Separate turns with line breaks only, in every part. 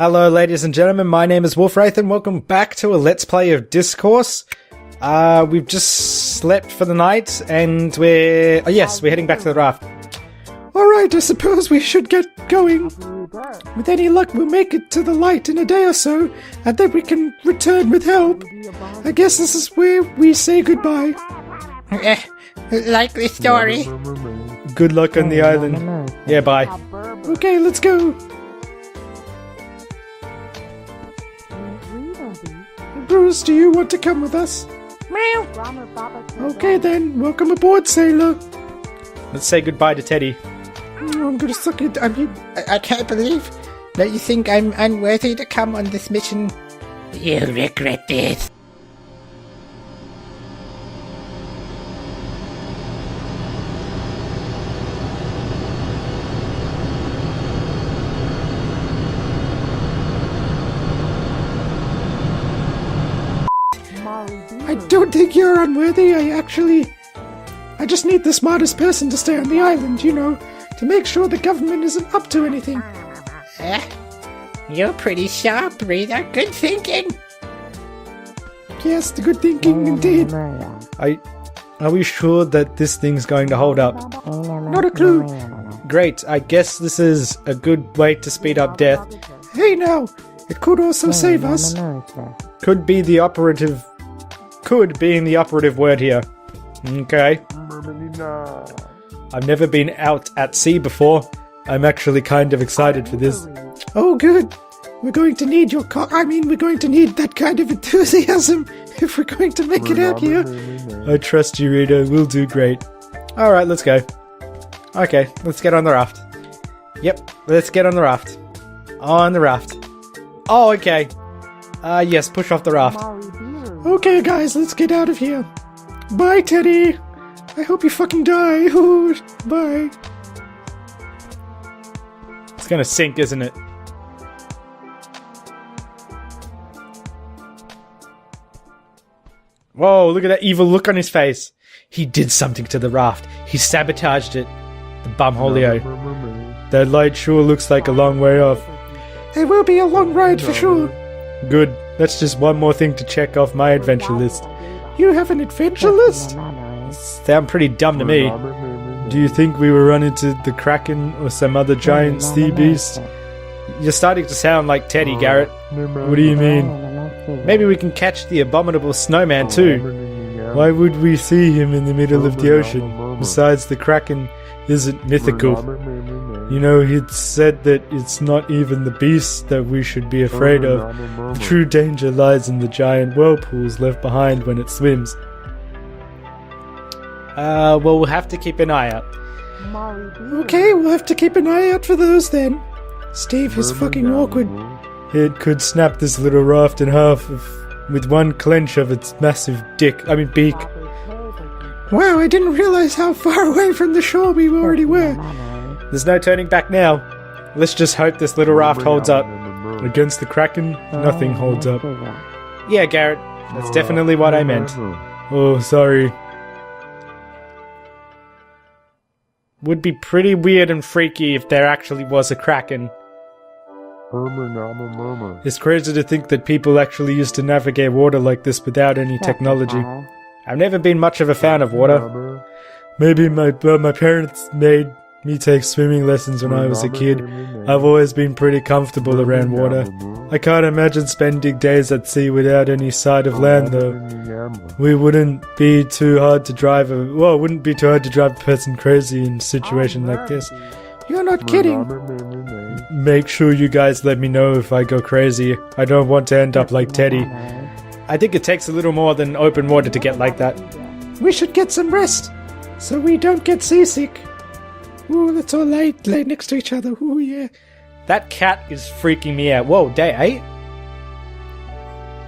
Hello ladies and gentlemen, my name is Wraith and welcome back to a Let's Play of Dyscourse. We've just slept for the night and we're heading back to the raft. Alright, I suppose we should get going. With any luck we'll make it to the light in a day or so, and then we can return with help. I guess this is where we say goodbye.
Likely story.
Good luck on the island. Yeah, bye. Okay, let's go. Bruce, do you want to come with us?
Meow.
Okay then, welcome aboard, sailor. Let's say goodbye to Teddy. I'm gonna suck it.
I can't believe that you think I'm unworthy to come on this mission. You'll regret this.
I don't think you're unworthy. I just need the smartest person to stay on the island, you know, to make sure the government isn't up to anything.
You're pretty sharp, Rita. Good thinking.
Yes, the good thinking indeed. Are we sure that this thing's going to hold up? Not a clue. Great, I guess this is a good way to speed up death. Hey now, it could also save us. Could be the operative word here. Okay. I've never been out at sea before. I'm actually kind of excited for this. Oh, good. We're going to need we're going to need that kind of enthusiasm if we're going to make it out here. I trust you, Rita. We'll do great. Alright, let's go. Okay, let's get on the raft. Yep, let's get on the raft. On the raft. Oh, okay. Yes, push off the raft. Okay, guys, let's get out of here. Bye, Teddy. I hope you fucking die. Ooh, bye. It's gonna sink, isn't it? Whoa, look at that evil look on his face. He did something to the raft. He sabotaged it. The bumholio. That light sure looks like a long way off. It will be a long ride for sure. Good. That's just one more thing to check off my adventure list. You have an adventure list? Sound pretty dumb to me. Do you think we will run into the Kraken or some other giant sea beast? You're starting to sound like Teddy, Garrett. What do you mean? Maybe we can catch the abominable snowman too. Why would we see him in the middle of the ocean? Besides, the Kraken isn't mythical. You know, he'd said that it's not even the beast that we should be afraid of. The true danger lies in the giant whirlpools left behind when it swims. Well, we'll have to keep an eye out. Okay, we'll have to keep an eye out for those then. Steve is fucking awkward. It could snap this little raft in half with one clench of its massive beak. Wow, I didn't realize how far away from the shore we already were. There's no turning back now. Let's just hope this little raft holds up. Against the Kraken, nothing holds up. Yeah, Garrett, that's definitely what I meant. Oh, sorry. Would be pretty weird and freaky if there actually was a Kraken. It's crazy to think that people actually used to navigate water like this without any technology. I've never been much of a fan of water. Maybe my parents made me take swimming lessons when I was a kid. I've always been pretty comfortable around water. I can't imagine spending days at sea without any sight of land though. It wouldn't be too hard to drive a person crazy in a situation like this. You're not kidding. Make sure you guys let me know if I go crazy. I don't want to end up like Teddy. I think it takes a little more than open water to get like that. We should get some rest, so we don't get seasick. Ooh, let's all lay next to each other. Ooh, yeah. That cat is freaking me out. Whoa, day 8?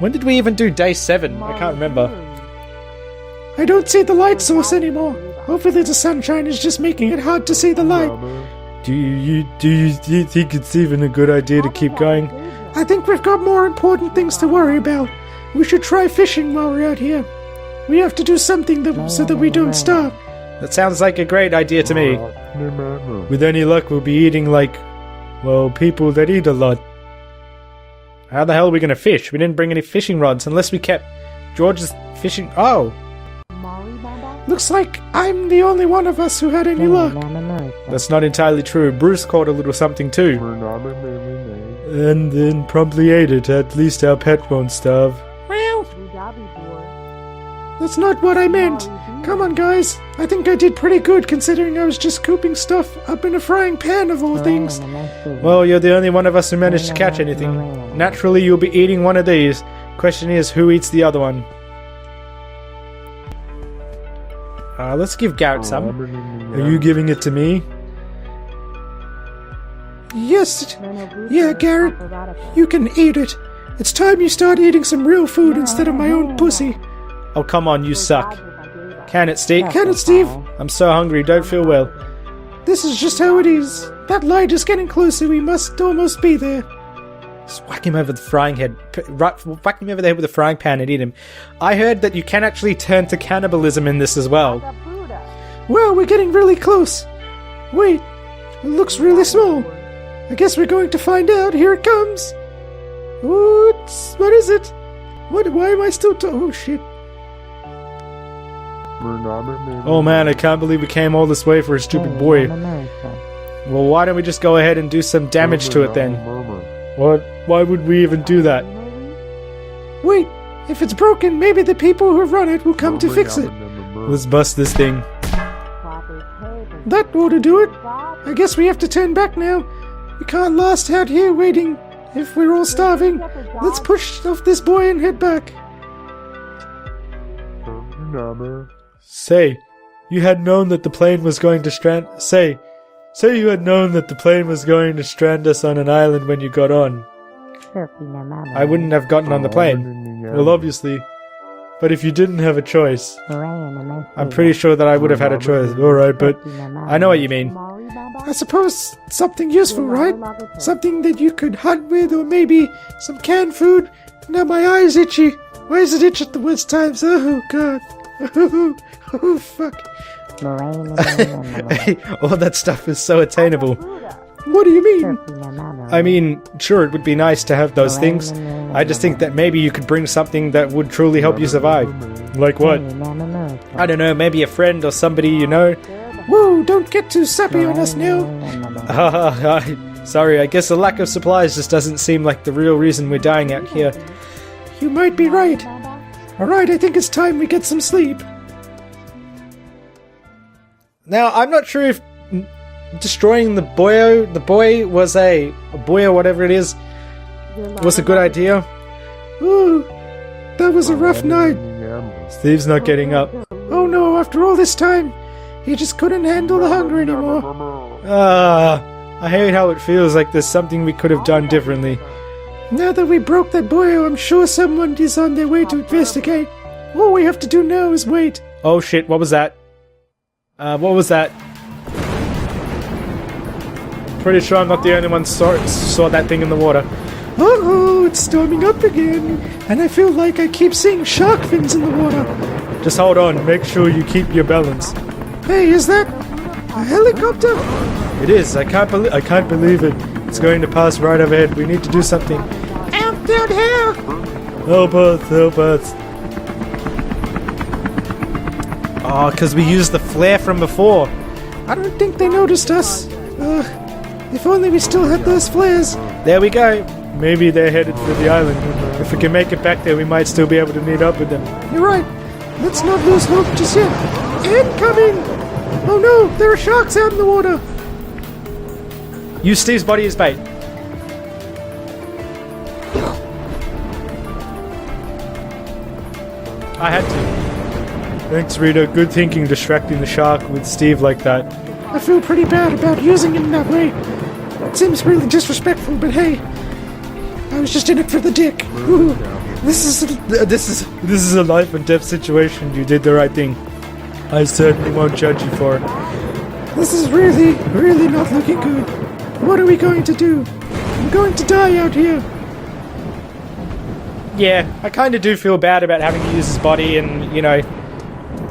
When did we even do day 7? I can't remember. I don't see the light source anymore. Hopefully the sunshine is just making it hard to see the light. Do you think it's even a good idea to keep going? I think we've got more important things to worry about. We should try fishing while we're out here. We have to do something so that we don't starve. That sounds like a great idea to me. With any luck, we'll be eating like, well, people that eat a lot. How the hell are we going to fish? We didn't bring any fishing rods unless we kept George's fishing... Oh!
Looks like I'm the only one of us who had any luck.
That's not entirely true. Bruce caught a little something too. And then promptly ate it. At least our pet won't starve.
Well, that's not what I meant. Come on, guys. I think I did pretty good considering I was just scooping stuff up in a frying pan of all things.
Well, you're the only one of us who managed to catch anything. Naturally, you'll be eating one of these. Question is, who eats the other one? Let's give Garrett some. Are you giving it to me?
Yes. Yeah, Garrett. You can eat it. It's time you start eating some real food instead of my own pussy.
Oh, come on, you suck. Can it, Steve?
Can it, Steve?
I'm so hungry, don't feel well.
This is just how it is. That light is getting closer. We must almost be there.
Just whack him over the frying head. Whack him over the head with a frying pan and eat him. I heard that you can actually turn to cannibalism in this as well.
Well, we're getting really close. Wait, it looks really small. I guess we're going to find out. Here it comes. What is it? Why am I still oh shit.
Oh man, I can't believe we came all this way for a stupid boy. Well, why don't we just go ahead and do some damage to it then? What? Why would we even do that?
Wait, if it's broken, maybe the people who run it will come to fix it.
Let's bust this thing.
That ought to do it. I guess we have to turn back now. We can't last out here waiting if we're all starving. Let's push off this boy and head back.
Say, you had known that the plane was going to strand... Say you had known that the plane was going to strand us on an island when you got on. I wouldn't have gotten on the plane. Well, obviously. But if you didn't have a choice... I'm pretty sure that I would have had a choice. Alright, but... I know what you mean.
I suppose something useful, right? Something that you could hunt with, or maybe some canned food. Now my eye's itchy. Why does it itch at the worst times? Oh, God. Oh, fuck.
All that stuff is so attainable.
What do you mean?
I mean, sure, it would be nice to have those things. I just think that maybe you could bring something that would truly help you survive. Like what? I don't know, maybe a friend or somebody you know.
Whoa, don't get too sappy on us now.
Sorry, I guess the lack of supplies just doesn't seem like the real reason we're dying out here.
You might be right. Alright, I think it's time we get some sleep.
Now, I'm not sure if destroying the boy was a boy or whatever it is, was a good idea.
Ooh, that was a rough night.
Steve's not getting up.
Oh no, after all this time, he just couldn't handle the hunger anymore.
I hate how it feels like there's something we could have done differently.
Now that we broke that boy, I'm sure someone is on their way to investigate. All we have to do now is wait.
Oh shit, what was that? What was that? Pretty sure I'm not the only one saw that thing in the water.
Uh-oh, it's storming up again. And I feel like I keep seeing shark fins in the water.
Just hold on, make sure you keep your balance.
Hey, is that a helicopter?
It is, I can't believe it. It's going to pass right overhead. We need to do something.
Help down here!
Help us. Oh, because we used the flare from before.
I don't think they noticed us. If only we still had those flares.
There we go. Maybe they're headed for the island. If we can make it back there, we might still be able to meet up with them.
You're right. Let's not lose hope just yet. Incoming! Oh no, there are sharks out in the water.
Use Steve's body as bait. I had to. Thanks, Rita. Good thinking, distracting the shark with Steve like that.
I feel pretty bad about using him that way. It seems really disrespectful, but hey, I was just in it for the dick. Ooh, this is a life and death situation. You did the right thing. I certainly won't judge you for it. This is really, really not looking good. What are we going to do? I'm going to die out here.
Yeah, I kind of do feel bad about having to use his body and, you know,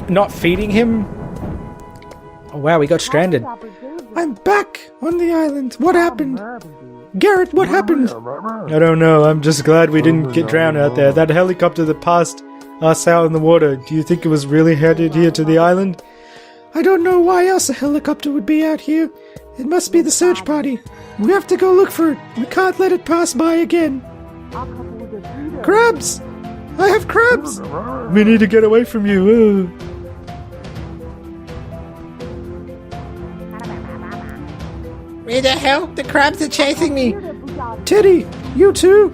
not feeding him. Oh wow, we got stranded.
I'm back on the island. What happened? Garrett, what happened?
I don't know, I'm just glad we didn't get drowned out there. That helicopter that passed us out in the water, do you think it was really headed here to the island?
I don't know why else a helicopter would be out here. It must be the search party. We have to go look for it. We can't let it pass by again. Crabs! I have crabs!
We need to get away from you.
Where the hell? The crabs are chasing me!
Teddy, you too?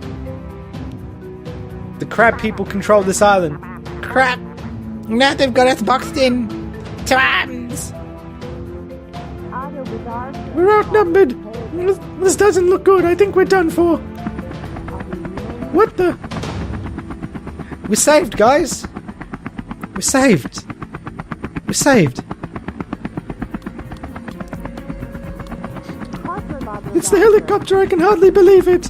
The crab people control this island.
Crap! Now they've got us boxed in! To arms!
We're outnumbered. This doesn't look good. I think we're done for. What the?
We're saved, guys! We're saved! We're saved!
It's the helicopter. I can hardly believe it.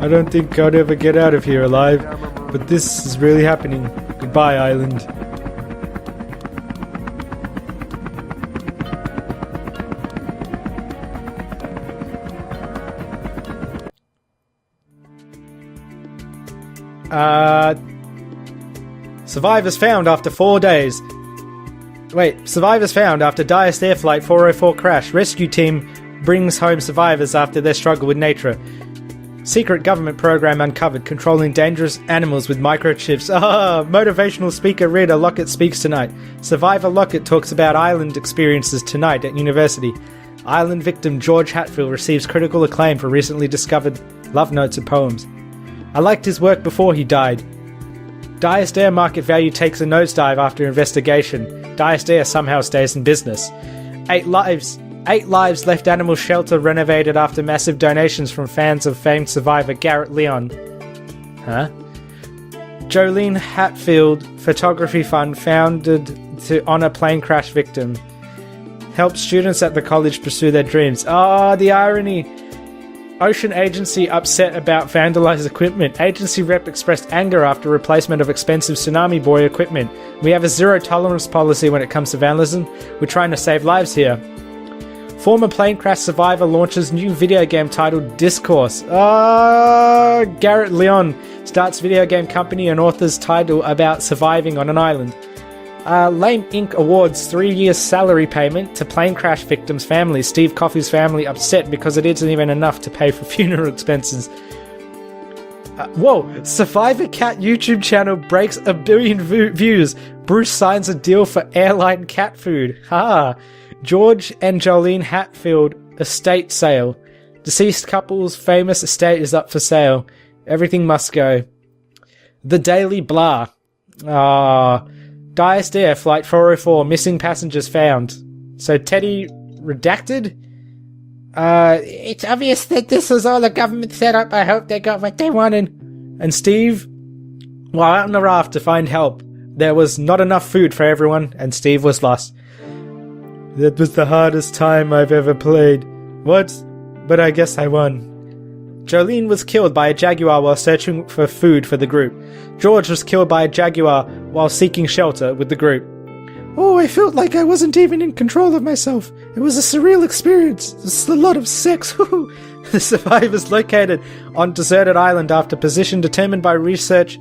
I don't think I'd ever get out of here alive, but this is really happening. Goodbye, island. Survivors found after 4 days. Wait, survivors found after Dyscourse Air Flight 404 crash. Rescue team brings home survivors after their struggle with nature. Secret government program uncovered, controlling dangerous animals with microchips. Motivational speaker Rita Lockett speaks tonight. Survivor Lockett talks about island experiences tonight at university. Island victim George Hatfield receives critical acclaim for recently discovered love notes and poems. I liked his work before he died. Dyscourse Air market value takes a nosedive after investigation. Dyscourse Air somehow stays in business. 8 lives left animal shelter renovated after massive donations from fans of famed survivor Garrett Leon. Jolene Hatfield Photography Fund founded to honor plane crash victim. Help students at the college pursue their dreams. The irony. Ocean Agency upset about vandalized equipment. Agency rep expressed anger after replacement of expensive tsunami buoy equipment. We have a zero tolerance policy when it comes to vandalism. We're trying to save lives here. Former plane crash survivor launches new video game titled Dyscourse. Garrett Leon starts video game company and authors title about surviving on an island. Lame Inc. awards 3 years salary payment to plane crash victims' families. Steve Coffey's family upset because it isn't even enough to pay for funeral expenses. Survivor Cat YouTube channel breaks 1 billion views. Bruce signs a deal for airline cat food. George and Jolene Hatfield estate sale. Deceased couple's famous estate is up for sale. Everything must go. The Daily Blah. Dyscourse Air Flight 404, missing passengers found. So Teddy redacted?
It's obvious that this was all a government setup. I hope they got what they wanted.
And Steve? While out on the raft to find help, there was not enough food for everyone, and Steve was lost. That was the hardest time I've ever played. What? But I guess I won. Jolene was killed by a jaguar while searching for food for the group. George was killed by a jaguar while seeking shelter with the group.
I felt like I wasn't even in control of myself. It was a surreal experience. It's a lot of sex.
The survivors located on deserted island after position determined by research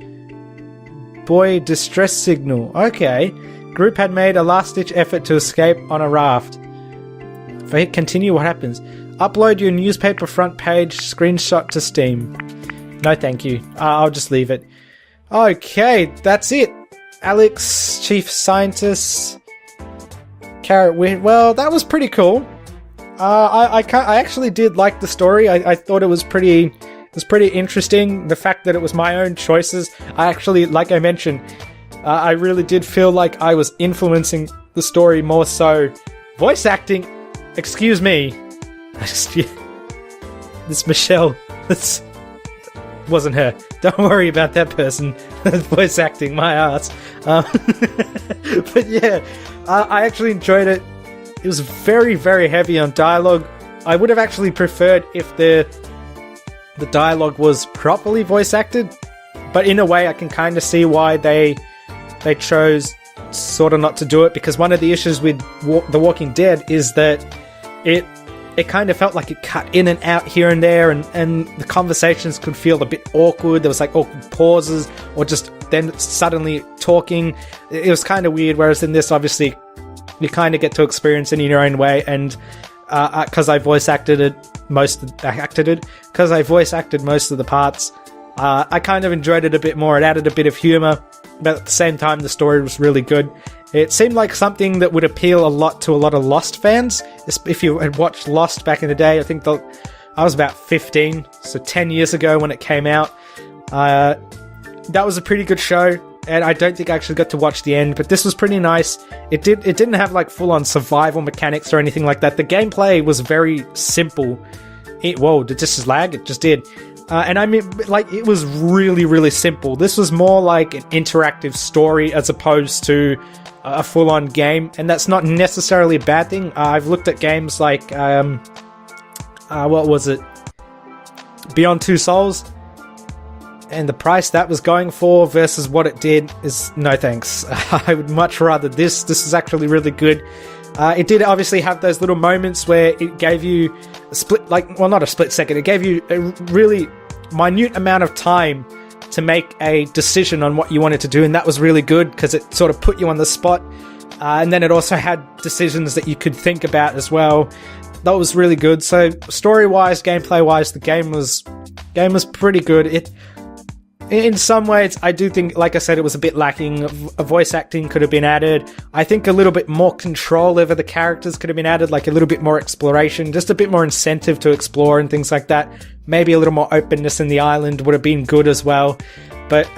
buoy distress signal. Okay. Group had made a last-ditch effort to escape on a raft. If I hit continue, what happens? Upload your newspaper front page screenshot to Steam. No, thank you. I'll just leave it. Okay, that's it. Alex, Chief Scientist, Carrot Weird. Well, that was pretty cool. I actually did like the story. I thought it was pretty interesting. The fact that it was my own choices. I actually, like I mentioned, I really did feel like I was influencing the story more so. Voice acting, excuse me. This Michelle, this wasn't her. Don't worry about that person. Voice acting, my ass. But yeah, I actually enjoyed it. It was very, very heavy on dialogue. I would have actually preferred if the dialogue was properly voice acted, but in a way I can kind of see why they chose sort of not to do it, because one of the issues with The Walking Dead is that it kind of felt like it cut in and out here and there, and the conversations could feel a bit awkward. There was like awkward pauses, or just then suddenly talking. It was kind of weird, whereas in this, obviously, you kind of get to experience it in your own way, and because I voice acted most of the parts, I kind of enjoyed it a bit more. It added a bit of humor, but at the same time, the story was really good. It seemed like something that would appeal a lot to a lot of Lost fans. If you had watched Lost back in the day, I think I was about 15, so 10 years ago when it came out. That was a pretty good show, and I don't think I actually got to watch the end, but this was pretty nice. It didn't have like full-on survival mechanics or anything like that. The gameplay was very simple. Whoa, did this just lag? It just did. And I mean, like, it was really, really simple. This was more like an interactive story as opposed to a full-on game, and that's not necessarily a bad thing. I've looked at games like, what was it? Beyond Two Souls, and the price that was going for versus what it did is no thanks. I would much rather this. This is actually really good. It did obviously have those little moments where it gave you a split, not a split second, it gave you a really minute amount of time to make a decision on what you wanted to do, and that was really good because it sort of put you on the spot. And then it also had decisions that you could think about as well. That was really good. So story-wise, gameplay-wise, the game was pretty good. In some ways, I do think, like I said, it was a bit lacking. A voice acting could have been added. I think a little bit more control over the characters could have been added, like a little bit more exploration, just a bit more incentive to explore and things like that. Maybe a little more openness in the island would have been good as well. But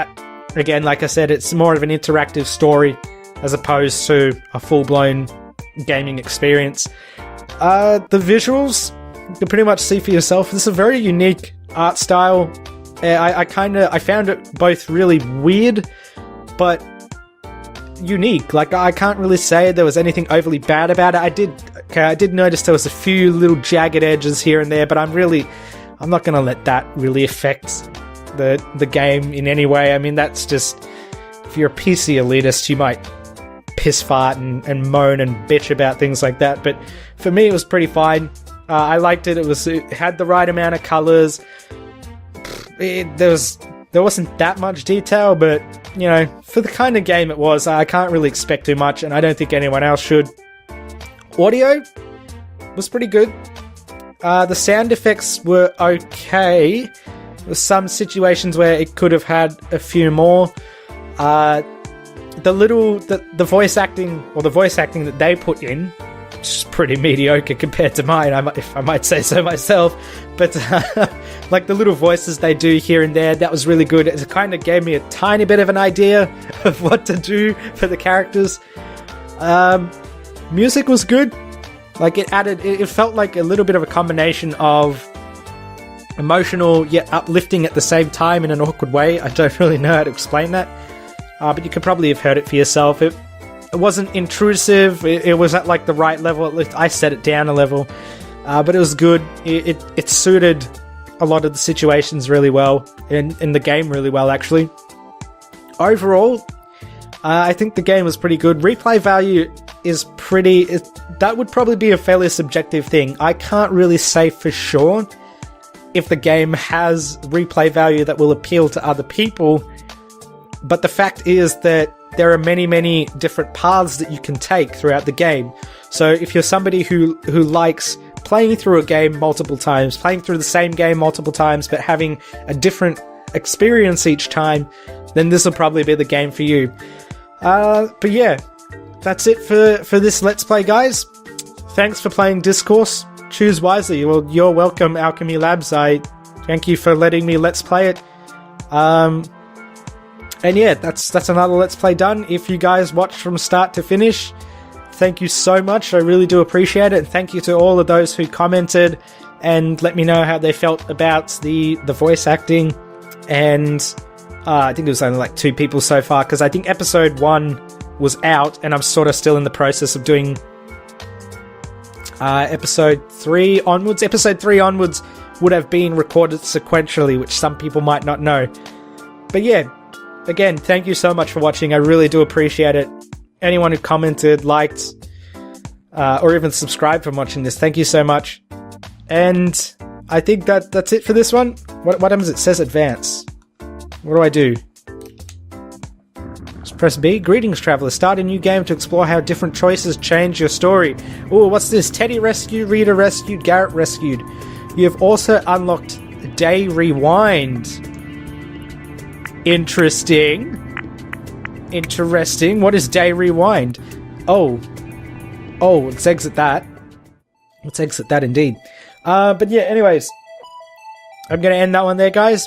again, like I said, it's more of an interactive story as opposed to a full-blown gaming experience. The visuals, you can pretty much see for yourself. This is a very unique art style. I found it both really weird, but unique. Like, I can't really say there was anything overly bad about it. I did notice there was a few little jagged edges here and there, but I'm not going to let that really affect the game in any way. I mean, that's just, if you're a PC elitist, you might piss fart and moan and bitch about things like that, but for me, it was pretty fine. I liked it. It had the right amount of colors. There wasn't that much detail, but, you know, for the kind of game it was, I can't really expect too much, and I don't think anyone else should. Audio was pretty good. The sound effects were okay. There were some situations where it could have had a few more. The voice acting that they put in, which is pretty mediocre compared to mine, if I might say so myself. But like the little voices they do here and there, that was really good. It kind of gave me a tiny bit of an idea of what to do for the characters. Music was good. Like, it felt like a little bit of a combination of emotional yet uplifting at the same time in an awkward way. I don't really know how to explain that. But you could probably have heard it for yourself. It wasn't intrusive. It was at like the right level. At least I set it down a level. But it was good. It suited a lot of the situations really well, in the game really well, actually. Overall, I think the game was pretty good. Replay value is that would probably be a fairly subjective thing. I can't really say for sure if the game has replay value that will appeal to other people, but the fact is that there are many, many different paths that you can take throughout the game. So if you're somebody who likes playing through a game multiple times, playing through the same game multiple times, but having a different experience each time, then this will probably be the game for you. But yeah, that's it for this Let's Play, guys. Thanks for playing Dyscourse. Choose wisely. Well, you're welcome, Alchemy Labs. I thank you for letting me Let's Play it. And yeah, that's another Let's Play done. If you guys watched from start to finish, thank you so much. I really do appreciate it. And thank you to all of those who commented and let me know how they felt about the voice acting. And I think it was only like 2 people so far, because I think episode 1 was out and I'm sort of still in the process of doing episode 3 onwards. Episode 3 onwards would have been recorded sequentially, which some people might not know. But yeah, again, thank you so much for watching. I really do appreciate it. anyone who commented, liked, or even subscribed from watching this. Thank you so much. And I think that's it for this one. What happens? It says advance. What do I do? Just press B. Greetings, traveler. Start a new game to explore how different choices change your story. Ooh, what's this? Teddy rescued, Rita rescued, Garrett rescued. You have also unlocked Day Rewind. Interesting. What is Day Rewind? Oh, let's exit that. Let's exit that indeed. But yeah, anyways, I'm going to end that one there, guys.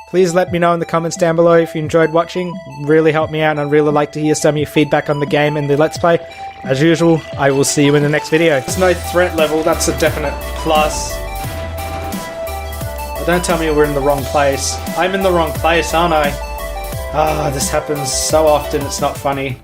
Please let me know in the comments down below if you enjoyed watching. Really helped me out, and I'd really like to hear some of your feedback on the game and the Let's Play. As usual, I will see you in the next video. There's no threat level, that's a definite plus. But don't tell me we're in the wrong place. I'm in the wrong place, aren't I? This happens so often, it's not funny.